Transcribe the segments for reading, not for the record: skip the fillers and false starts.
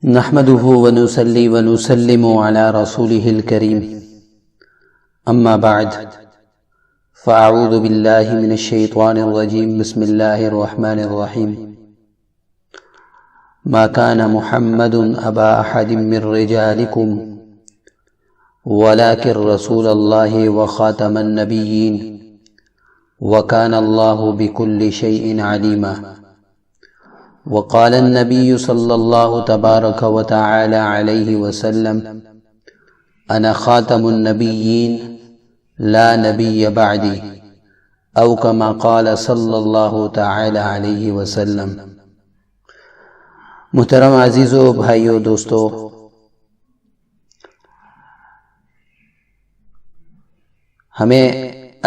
نحمده ونصلي ونسلم على رسوله الكريم أما بعد فأعوذ بالله من الشيطان الرجيم بسم الله الرحمن الرحيم ما كان محمد أبا أحد من رجالكم ولكن رسول الله وخاتم النبيين وكان الله بكل شيء عليما وقال النبي صلى الله تبارك وتعالى عليه وسلم أنا خاتم النبيين لا نبي بعدي أو كما قال صلى الله تعالى عليه وسلم۔ محترم عزیزو، بھائیو، دوستو، ہمیں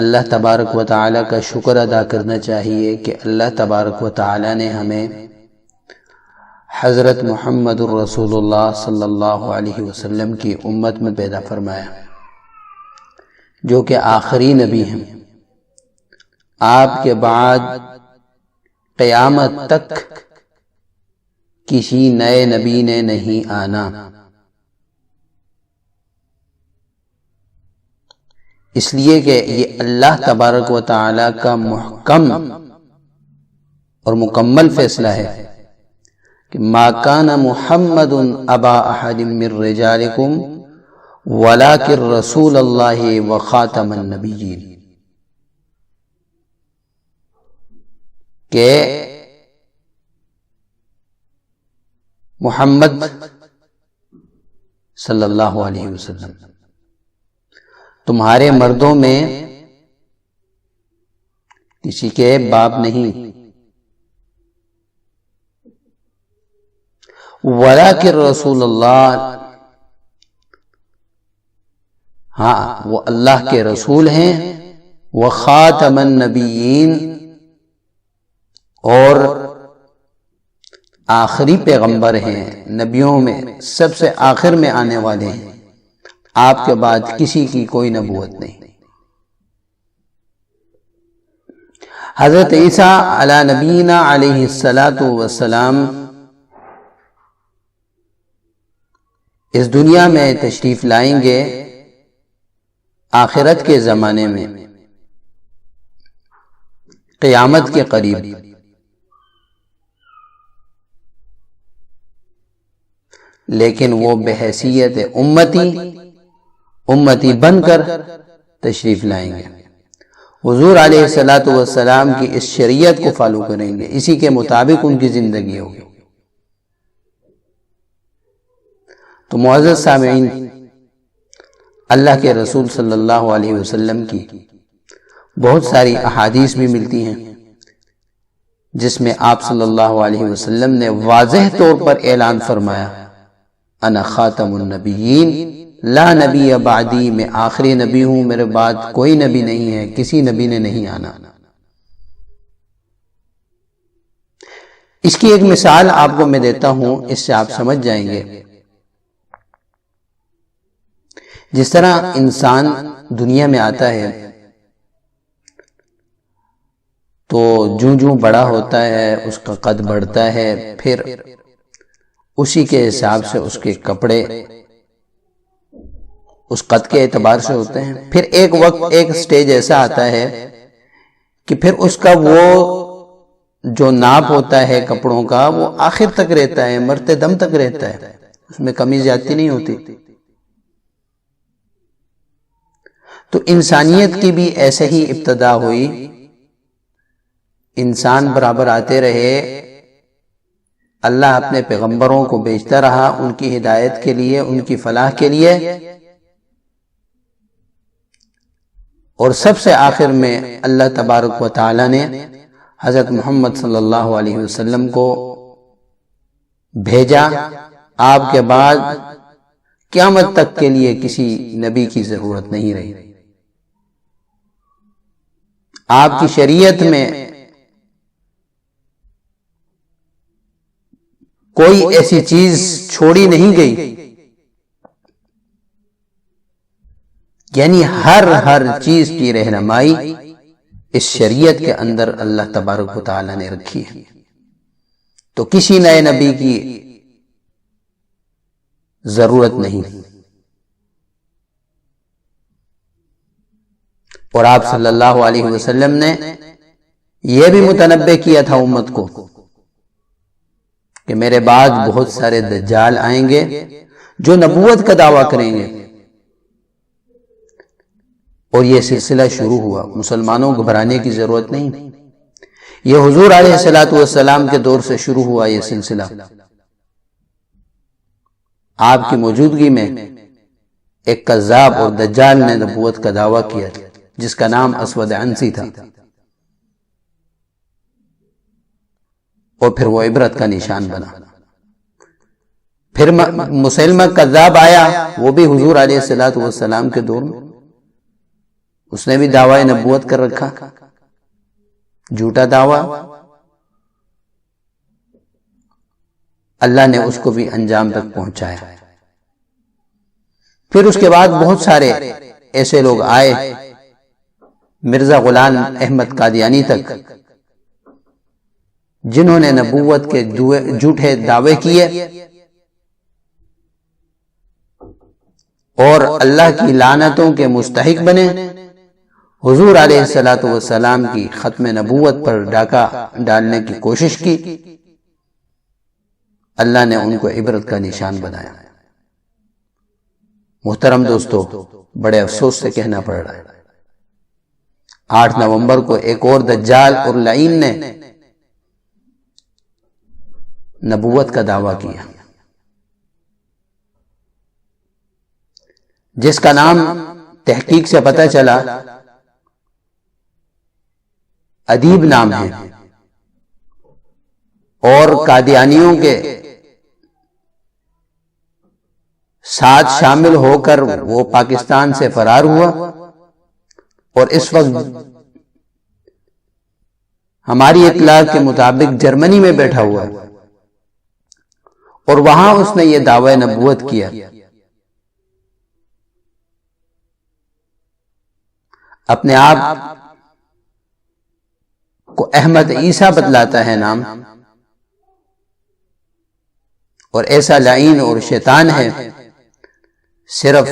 اللہ تبارک و تعالی کا شکر ادا کرنا چاہیے کہ اللہ تبارک و تعالی نے ہمیں حضرت محمد الرسول اللہ صلی اللہ علیہ وسلم کی امت میں پیدا فرمایا، جو کہ آخری نبی ہیں۔ آپ کے بعد قیامت تک کسی نئے نبی نے نہیں آنا، اس لیے کہ یہ اللہ تبارک و تعالی کا محکم اور مکمل فیصلہ ہے کہ ما کان محمد ابا احد من رجالکم ولکن رسول اللہ وخاتم النبیین، کہ محمد صلی اللہ علیہ وسلم تمہارے مردوں میں کسی کے باپ نہیں، ولیکن رسول اللہ، ہاں وہ اللہ کے رسول ہیں، وخاتم النبیین، اور آخری پیغمبر ہیں، نبیوں میں سب سے آخر میں آنے والے ہیں، آپ کے بعد کسی کی کوئی نبوت نہیں۔ حضرت عیسیٰ علی نبینا علیہ السلام اس دنیا میں تشریف لائیں گے آخرت کے زمانے میں، قیامت کے قریب، لیکن وہ بحیثیت امتی بن کر تشریف لائیں گے، حضور علیہ السلام کی اس شریعت کو فالو کریں گے، اسی کے مطابق ان کی زندگی ہوگی۔ تو معزز سامعین، اللہ کے رسول صلی اللہ علیہ وسلم کی بہت ساری احادیث بھی ملتی ہیں جس میں آپ صلی اللہ علیہ وسلم نے واضح طور پر اعلان فرمایا، انا خاتم النبیین لا نبی بعدی، میں آخری نبی ہوں، میرے بعد کوئی نبی نہیں ہے، کسی نبی نے نہیں آنا۔ اس کی ایک مثال آپ کو میں دیتا ہوں، اس سے آپ سمجھ جائیں گے۔ جس طرح انسان دنیا میں آتا ہے تو جوں بڑا ہوتا ہے اس کا قد بڑھتا ہے، پھر اسی کے حساب سے اس کے کپڑے اس قد کے اعتبار سے ہوتے ہیں، پھر ایک وقت ایک سٹیج ایسا آتا ہے کہ پھر اس کا وہ جو ناپ ہوتا ہے کپڑوں کا وہ آخر تک رہتا ہے، مرتے دم تک رہتا ہے، اس میں کمی زیادتی نہیں ہوتی۔ تو انسانیت کی بھی ایسے ہی ابتدا ہوئی، انسان برابر آتے رہے، اللہ اپنے پیغمبروں کو بھیجتا رہا ان کی ہدایت کے لیے، ان کی فلاح کے لیے، اور سب سے آخر میں اللہ تبارک و تعالی نے حضرت محمد صلی اللہ علیہ وسلم کو بھیجا۔ آپ کے بعد قیامت تک کے لیے کسی نبی کی ضرورت نہیں رہی۔ آپ کی شریعت میں کوئی ایسی چیز چھوڑی نہیں گئی، یعنی ہر چیز کی رہنمائی اس شریعت کے اندر اللہ تبارک و تعالی نے رکھی ہے۔ تو کسی نئے نبی کی ضرورت نہیں۔ اور آپ صلی اللہ علیہ وسلم نے یہ بھی متنبع کیا تھا امت کو کہ میرے بعد بہت سارے دجال آئیں گے جو نبوت کا دعویٰ کریں گے، اور یہ سلسلہ شروع ہوا۔ مسلمانوں کو گھبرانے کی ضرورت نہیں، یہ حضور علیہ الصلوۃ والسلام کے دور سے شروع ہوا یہ سلسلہ۔ آپ کی موجودگی میں ایک کذاب اور دجال نے نبوت کا دعویٰ کیا جس کا نام اسود عنسی تھا، اور پھر وہ عبرت کا نشان بنا۔ پھر مسلمہ کذاب آیا، وہ بھی حضور علیہ الصلوۃ والسلام کے دور میں، اس نے بھی دعوی نبوت کر رکھا، جھوٹا دعویٰ۔ اللہ نے اس کو بھی انجام تک پہنچایا۔ پھر اس کے بعد بہت سارے ایسے لوگ آئے، مرزا غلام احمد قادیانی تک، جنہوں نے نبوت کے جھوٹے دعوے کیے اور اللہ کی لعنتوں کے مستحق بنے۔ حضور علیہ الصلوۃ والسلام کی ختم نبوت پر ڈاکہ ڈالنے کی کوشش کی، اللہ نے ان کو عبرت کا نشان بنایا۔ محترم دوستو، بڑے افسوس سے کہنا پڑ رہا ہے، 8 نومبر کو ایک اور دجال اور لعین نے نبوت کا دعویٰ کیا، جس کا نام تحقیق سے پتہ چلا ادیب نام ہے، اور قادیانیوں کے ساتھ شامل ہو کر وہ پاکستان سے فرار ہوا، اور اس وقت ہماری اطلاع کے مطابق جرمنی میں بیٹھا ہوا ہے، اور وہاں اس نے یہ دعوی نبوت کیا۔ اپنے آپ کو احمد عیسیٰ بتلاتا ہے نام، اور ایسا لعین اور شیطان ہے، صرف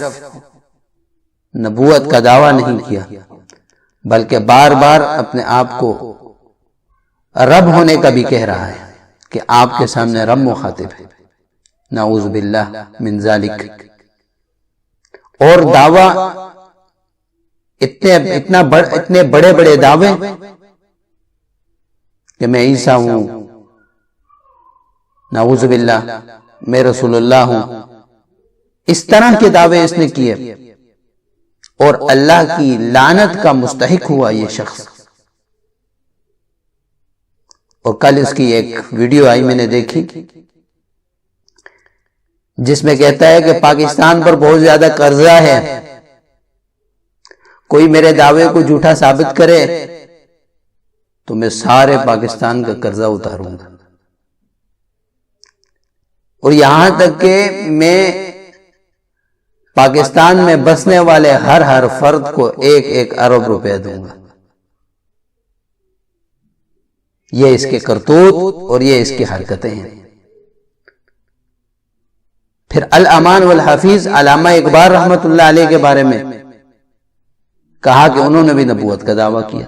نبوت کا دعویٰ نہیں کیا بلکہ بار بار اپنے آپ کو رب ہونے کا بھی کہہ رہا ہے کہ آپ کے سامنے رب مخاطب ہے، نعوذ باللہ من ذالک۔ اور دعویٰ اتنے بڑے بڑے دعوے کہ میں عیسیٰ ہوں، نعوذ باللہ میں رسول اللہ ہوں، اس طرح کے دعوے اس نے کیے، اور اللہ کی لعنت کا مستحق ہوا یہ شخص۔ اور کل اس کی ایک ویڈیو آئی، میں نے دیکھی، جس میں کہتا ہے کہ پاکستان پر بہت زیادہ قرضہ ہے، کوئی میرے دعوے کو جھوٹا ثابت کرے تو میں سارے پاکستان کا قرضہ اتاروں گا، اور یہاں تک کہ میں پاکستان میں بسنے والے ہر فرد کو 1 ارب روپے دوں گا۔ یہ اس کے کرتوت اور یہ اس کی حرکتیں ہیں۔ پھر الامان والحفیظ علامہ اقبال رحمت اللہ علیہ کے بارے میں کہا کہ انہوں نے بھی نبوت کا دعویٰ کیا۔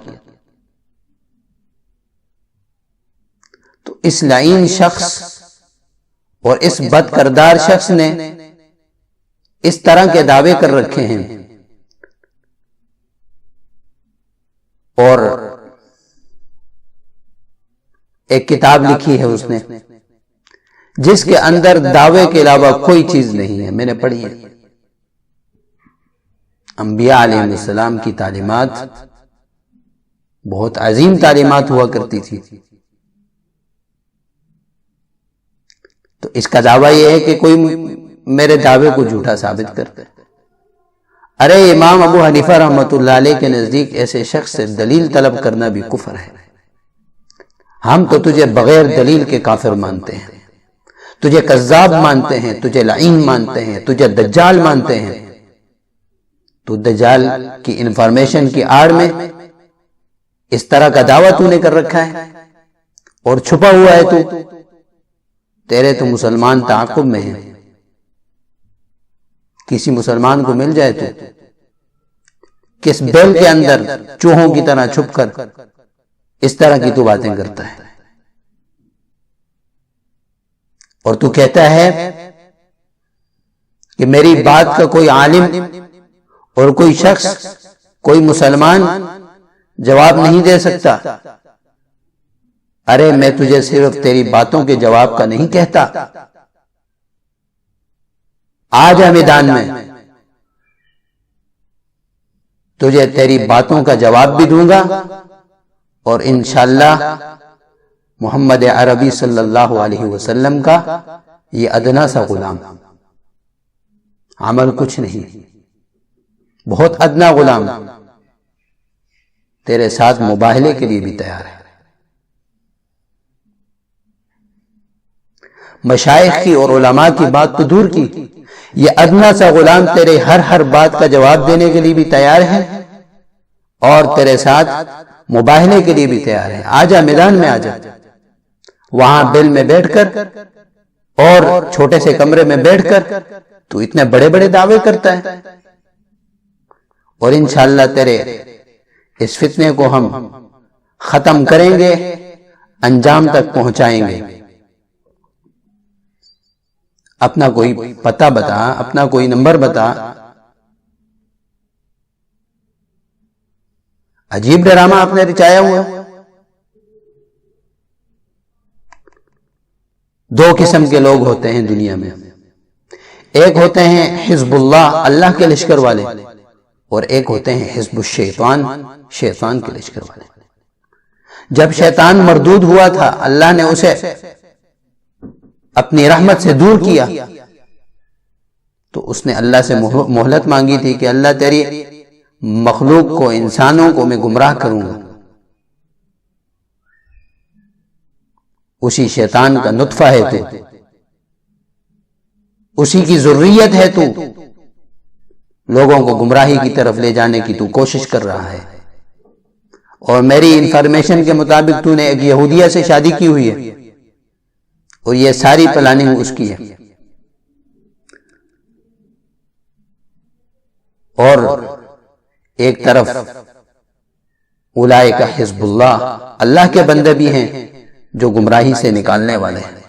تو اس لعین شخص اور اس بد کردار شخص نے اس طرح کے دعوے کر رکھے ہیں، اور ایک کتاب لکھی ہے اس نے جس کے اندر دعوے کے علاوہ کوئی چیز نہیں ہے، میں نے پڑھی ہے۔ انبیاء علیہ السلام کی تعلیمات بہت عظیم تعلیمات ہوا کرتی تھی، تو اس کا دعویٰ یہ ہے کہ کوئی میرے دعوے کو جھوٹا ثابت کرتا ہے۔ ارے امام ابو حنیفہ رحمت اللہ علیہ کے نزدیک ایسے شخص سے دلیل طلب کرنا بھی کفر ہے۔ ہم تو تجھے بغیر دلیل کے کافر مانتے ہیں، تجھے کذاب مانتے ہیں، تجھے لعین مانتے ہیں، تجھے دجال مانتے ہیں۔ تو دجال کی انفارمیشن کی آڑ میں اس طرح کا دعویٰ تو نے کر رکھا ہے اور چھپا ہوا ہے تو تیرے تو مسلمان تعاقب میں ہیں۔ کسی مسلمان کو مل جائے تو کس بیل کے اندر چوہوں کی طرح چھپ کر اس طرح کی تو باتیں کرتا ہے، اور تو کہتا ہے کہ میری بات کا کوئی عالم اور کوئی شخص، کوئی مسلمان جواب نہیں دے سکتا۔ ارے میں تجھے صرف تیری باتوں کے جواب کا نہیں کہتا، آ جا میدان میں، تجھے تیری باتوں کا جواب بھی دوں گا، اور انشاءاللہ محمد عربی صلی اللہ علیہ وسلم کا یہ ادنا سا غلام، عمل کچھ نہیں، بہت ادنا غلام تیرے ساتھ مباہلے کے لیے بھی تیار ہے۔ مشائخ کی اور علماء کی بات تو دور کی، یہ ادنا سا غلام تیرے ہر بات کا جواب دینے کے لیے بھی تیار ہے اور تیرے ساتھ مباہلے کے لیے بھی تیار ہے۔ آجا میدان میں، آجا وہاں بیل میں بیٹھ کر اور چھوٹے سے کمرے میں بیٹھ کر تو اتنے بڑے بڑے دعوے کرتا ہے، اور انشاءاللہ تیرے اس فتنے کو ہم ختم کریں گے، انجام تک پہنچائیں گے۔ اپنا کوئی پتہ بتا، اپنا کوئی نمبر بتا۔ عجیب ڈرامہ آپ نے رچایا ہوا۔ دو قسم کے لوگ ہوتے ہیں دنیا میں، ایک ہوتے ہیں حزب اللہ، اللہ کے لشکر والے، اور ایک ہوتے ہیں حزب الشیطان، شیطان کے لشکر والے۔ جب شیطان مردود ہوا تھا، اللہ نے اسے اپنی رحمت سے دور کیا، تو اس نے اللہ سے مہلت مانگی تھی کہ اللہ تیری مخلوق کو، انسانوں کو میں گمراہ کروں گا۔ اسی شیطان کا نطفہ ہے تو، اسی کی ذریت ہے تو، لوگوں کو گمراہی کی طرف لے جانے کی تو کوشش کر رہا ہے۔ اور میری انفارمیشن کے مطابق تو نے ایک یہودیہ سے شادی کی ہوئی ہے، اور یہ ساری پلاننگ اس کی ہے۔ اور ایک طرف اولئک حزب اللہ، اللہ کے بندے بھی ہیں جو گمراہی سے نکالنے والے ہیں۔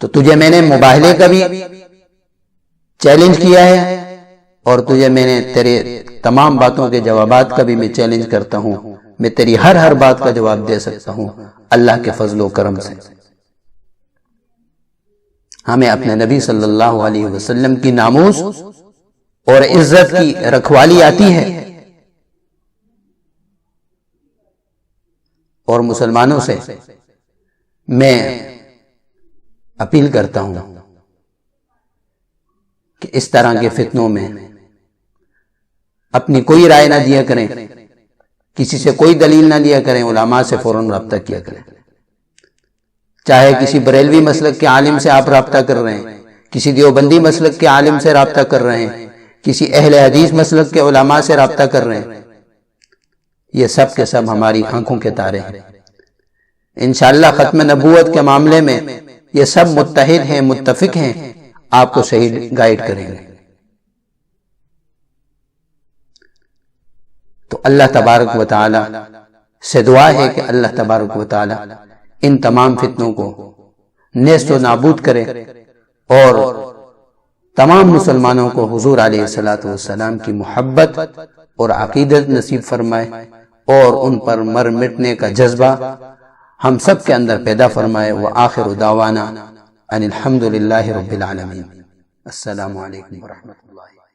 تو تجھے میں نے مباہلے کا بھی چیلنج کیا ہے، اور تجھے میں نے تیرے تمام باتوں کے جوابات کا بھی میں چیلنج کرتا ہوں۔ میں تیری ہر بات کا جواب دے سکتا ہوں اللہ کے فضل و کرم سے۔ ہمیں اپنے نبی صلی اللہ علیہ وسلم کی ناموس اور عزت کی رکھوالی آتی ہے، اور مسلمانوں سے میں اپیل کرتا ہوں کہ اس طرح کے فتنوں میں اپنی کوئی رائے نہ دیا کریں، کسی سے کوئی دلیل نہ دیا کریں، علماء سے فوراً رابطہ کیا کریں۔ چاہے کسی بریلوی مسلک کے عالم سے آپ رابطہ کر رہے ہیں، کسی دیوبندی مسلک کے عالم سے رابطہ کر رہے ہیں، کسی اہل حدیث مسلک کے علماء سے رابطہ کر رہے ہیں، یہ سب کے سب ہماری آنکھوں کے تارے ہیں۔ انشاءاللہ ختم نبوت کے معاملے میں یہ سب متحد ہیں، متفق ہیں، آپ کو صحیح گائیڈ کریں گے۔ تو اللہ تبارک و تعالی سے دعا ہے کہ اللہ تبارک و تعالی ان تمام فتنوں کو نیست و نابود کرے، اور تمام مسلمانوں کو حضور علیہ السلام کی محبت اور عقیدت نصیب فرمائے، اور ان پر مر مٹنے کا جذبہ ہم سب کے اندر پیدا فرمائے۔ وآخر دعوانا ان الحمد للہ رب العالمین۔ السلام علیکم ورحمۃ اللہ۔